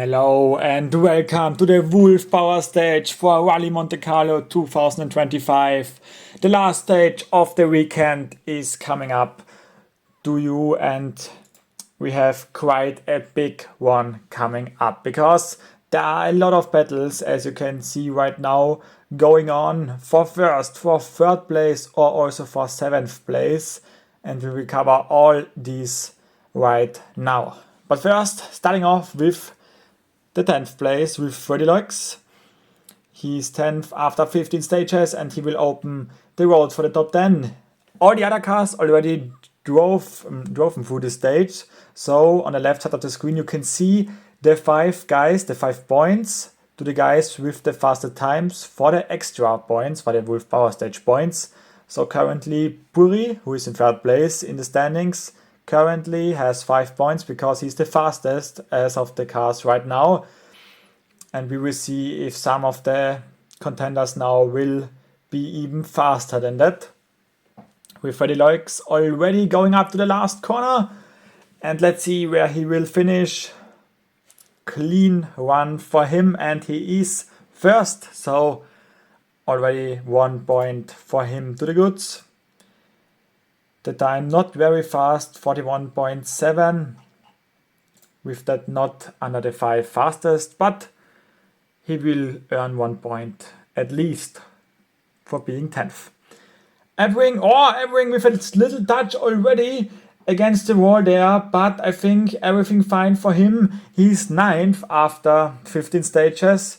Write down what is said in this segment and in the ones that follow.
Hello and welcome to the Wolf Power stage for Rally Monte Carlo 2025. The last stage of the weekend is coming up to you, and we have quite a big one coming up because there are a lot of battles, as you can see right now, going on for first, for third place, or also for seventh place, and we will cover all these right now. But first, starting off with the 10th place with Freddy Lux. He's 10th after 15 stages, and he will open the road for the top 10. All the other cars already drove through the stage. So on the left side of the screen you can see the 5 guys, the 5 points to the guys with the fastest times for the extra points, for the Wolf Power Stage points. So currently Puri, who is in third place in the standings, currently has 5 points because he's the fastest as of the cars right now. And we will see if some of the contenders now will be even faster than that. With Freddy Loix already going up to the last corner. And let's see where he will finish. Clean run for him, and he is first. So already 1 point for him to the goods. The time not very fast, 41.7. With that not under the 5 fastest, but he will earn 1 point at least for being 10th. Evering with a little touch already against the wall there, but I think everything fine for him. He's 9th after 15 stages.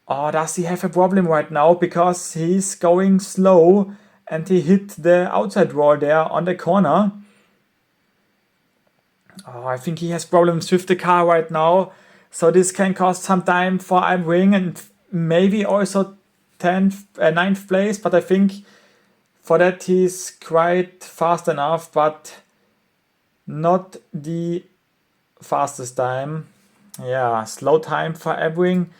Does he have a problem right now? Because he's going slow and he hit the outside wall there on the corner. I think he has problems with the car right now. So this can cost some time for Evering and maybe also 9th place. But I think for that he's quite fast enough, but not the fastest time. Yeah, slow time for Evering.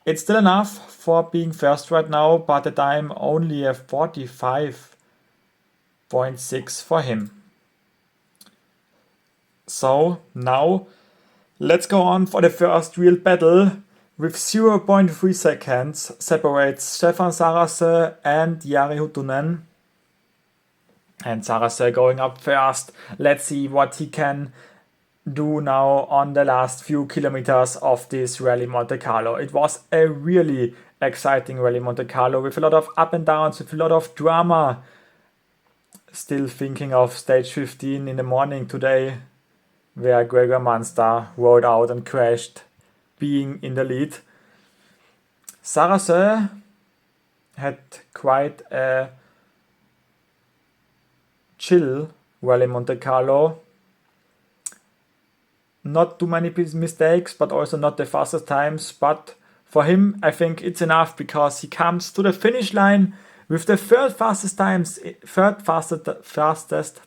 It's still enough for being first right now, but the time only a 45.6 for him. So now let's go on for the first real battle. With 0.3 seconds separates Stefan Sarase and Jari Huttunen. And Sarase going up first. Let's see what he can do now on the last few kilometers of this Rally Monte Carlo. It was a really exciting Rally Monte Carlo with a lot of up and downs, with a lot of drama. Still thinking of stage 15 in the morning today, where Gregor Munster rolled out and crashed, being in the lead. Sarase had quite a chill Rally Monte Carlo. Not too many mistakes, but also not the fastest times. But for him, I think it's enough because he comes to the finish line with the third fastest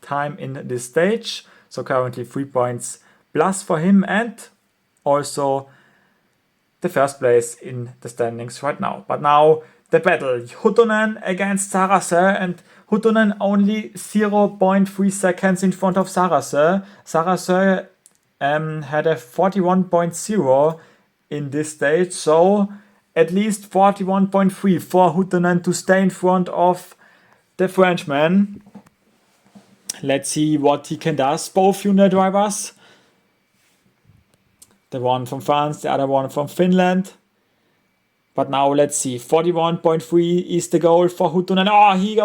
time in this stage. So currently 3 points plus for him, and also the first place in the standings right now. But now the battle, Huttunen against Sarase, and Huttunen only 0.3 seconds in front of Sarase. Sarase had a 41.0 in this stage, so at least 41.3 for Huttunen to stay in front of the Frenchman. Let's see what he can do. Both Hyundai drivers. The one from France, the other one from Finland. But now let's see. 41.3 is the goal for Huttunen. He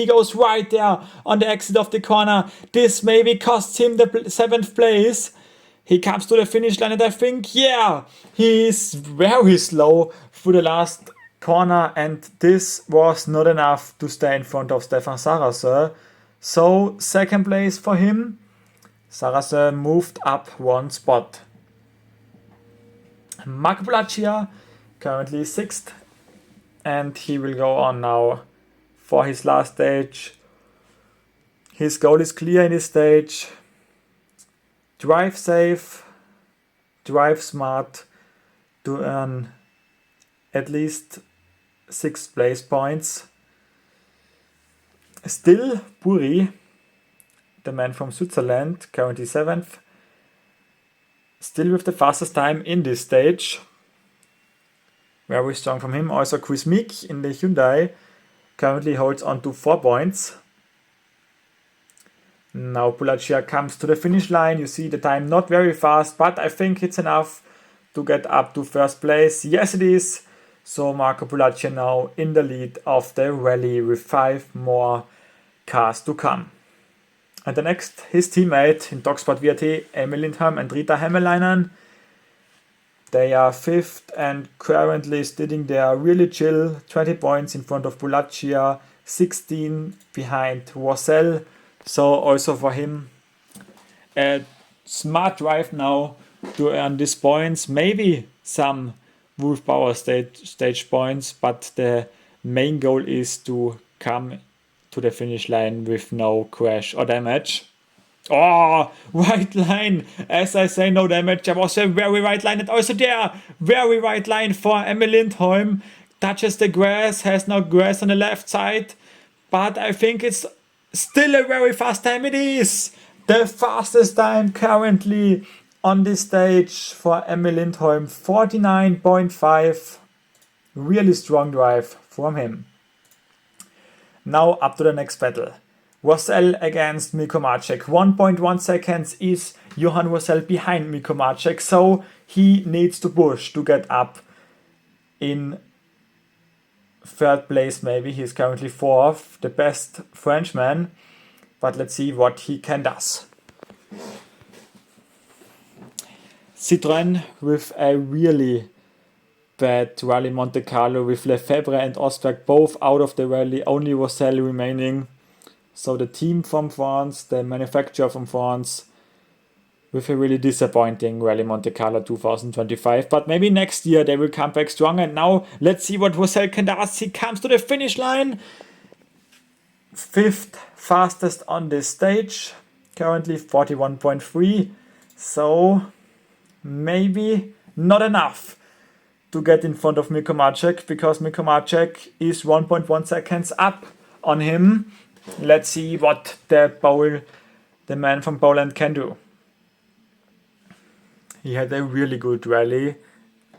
goes right there on the exit of the corner. This maybe costs him the 7th place. He comes to the finish line, and I think, he's very slow through the last corner, and this was not enough to stay in front of Stefan Sarase. So 2nd place for him. Sarase moved up 1 spot. Marco Polaccia currently 6th, and he will go on now for his last stage. His goal is clear in this stage. Drive safe, drive smart to earn at least 6th place points. Still Puri, the man from Switzerland, currently 7th. Still with the fastest time in this stage. Very strong from him. Also Chris Meek in the Hyundai currently holds on to 4 points. Now Pogačar comes to the finish line. You see the time not very fast, but I think it's enough to get up to first place. Yes, it is. So Marco Pogačar now in the lead of the rally with 5 more cars to come. And the next, his teammate in Dogsport WRT, Emil Lindholm and Rita Hämäläinen. They are 5th and currently sitting there really chill. 20 points in front of Pogačar, 16 behind Rosell. So also for him, a smart drive now to earn these points. Maybe some Wolf Power stage points, but the main goal is to come to the finish line with no crash or damage. Oh, right line. As I say, no damage. There was a very right line, and also there, very right line for Emil Lindholm. Touches the grass, has no grass on the left side, but I think it's still a very fast time. It is the fastest time currently on this stage for Emil Lindholm, 49.5. Really strong drive from him. Now up to the next battle. Rosell against Mikko Marček. 1.1 seconds is Johan Rosell behind Mikko Marček, so he needs to push to get up in 3rd place maybe. He's currently 4th, the best Frenchman, but let's see what he can do. Citroën with a really bad rally Monte Carlo with Lefebvre and Osberg both out of the rally, only Rosell remaining. So the team from France, the manufacturer from France, with a really disappointing Rally Monte Carlo 2025. But maybe next year they will come back strong. And now let's see what Rosell can do. He comes to the finish line. 5th fastest on this stage. Currently 41.3. So maybe not enough to get in front of Mikko Marček, because Mikko Marček is 1.1 seconds up on him. Let's see what the man from Poland can do. He had a really good rally,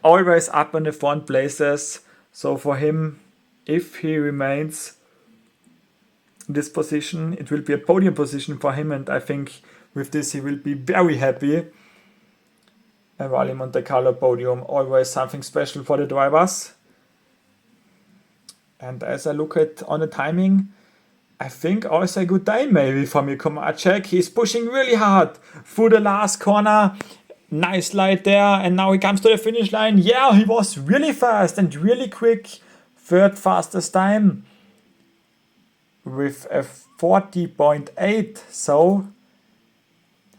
always up in the front places. So for him, if he remains in this position, it will be a podium position for him, and I think with this he will be very happy. A Rally Monte Carlo podium, always something special for the drivers. And as I look at on the timing, I think also a good time maybe for Mikko Marček. He's pushing really hard through the last corner. Nice light there, and now he comes to the finish line. Yeah, he was really fast and really quick. 3rd fastest time with a 40.8. So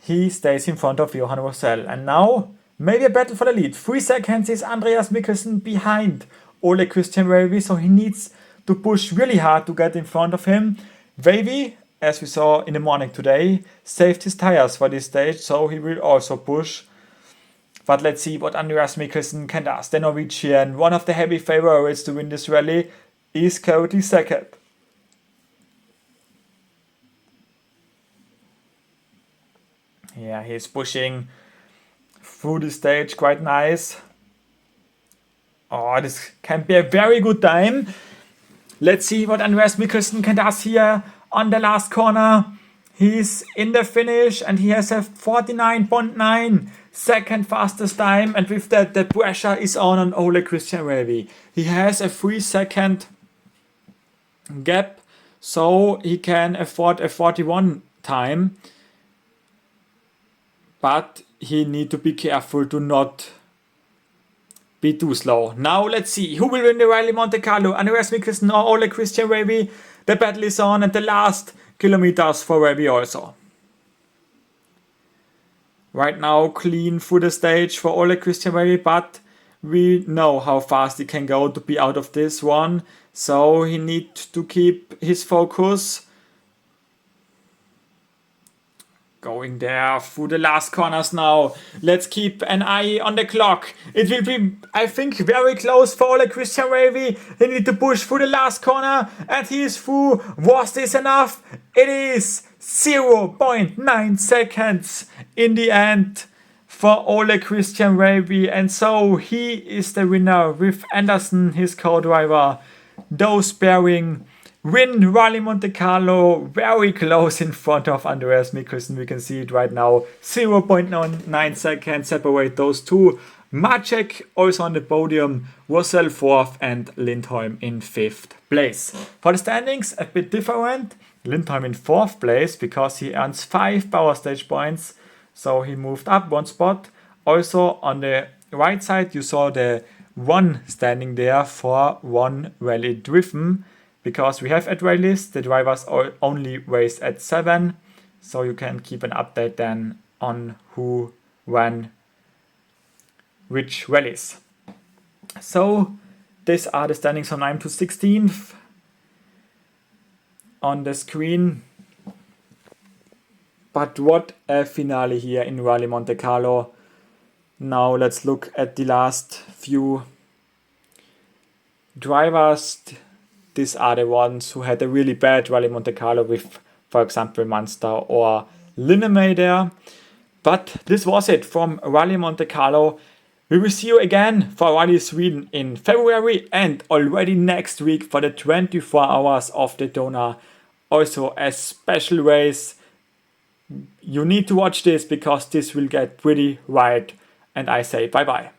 he stays in front of Johan Rosell. And now maybe a battle for the lead. 3 seconds is Andreas Mikkelsen behind Ole Christian Veivi, so he needs to push really hard to get in front of him. Veivi, as we saw in the morning today, saved his tires for this stage, so he will also push. But let's see what Andreas Mikkelsen can do. The Norwegian, one of the heavy favorites to win this rally, is currently 2nd. Yeah, he's pushing through the stage quite nice. Oh, this can be a very good time. Let's see what Andreas Mikkelsen can do here on the last corner. He's in the finish and he has a 49.9, 2nd fastest time. And with that, the pressure is on Ole Christian Veivi. He has a 3-second gap, so he can afford a 41 time. But he need to be careful to not be too slow. Now let's see who will win the Rally Monte Carlo. Andreas Mikkelsen or Ole Christian Veivi. The battle is on, and the last kilometers for Veivi also. Right now clean through the stage for Ole Christian Veivi, but we know how fast he can go to be out of this one. So he needs to keep his focus. Going there through the last corners now. Let's keep an eye on the clock. It will be, I think, very close for Ole Christian Veivi. He needs to push through the last corner, and he is through. Was this enough? It is 0.9 seconds in the end for Ole Christian Raby, and so he is the winner with Anderson, his co-driver. Those pairing win Rally Monte Carlo, very close in front of Andreas Mikkelsen. We can see it right now, 0.9 seconds separate those two. Maciek also on the podium, Russell 4th and Lindholm in 5th place. For the standings, a bit different. Lindholm in 4th place because he earns 5 power stage points, so he moved up 1 spot. Also on the right side you saw the 1 standing there for 1 rally driven, because we have at rallies the drivers only race at 7, so you can keep an update then on who ran which rallies. So these are the standings from 9th to 16th on the screen. But what a finale here in Rally Monte Carlo. Now let's look at the last few drivers. These are the ones who had a really bad Rally Monte Carlo with, for example, Munster or Linnemey there. But this was it from Rally Monte Carlo. We will see you again for Rally Sweden in February and already next week for the 24 hours of Daytona. Also a special race. You need to watch this because this will get pretty wild. And I say bye bye.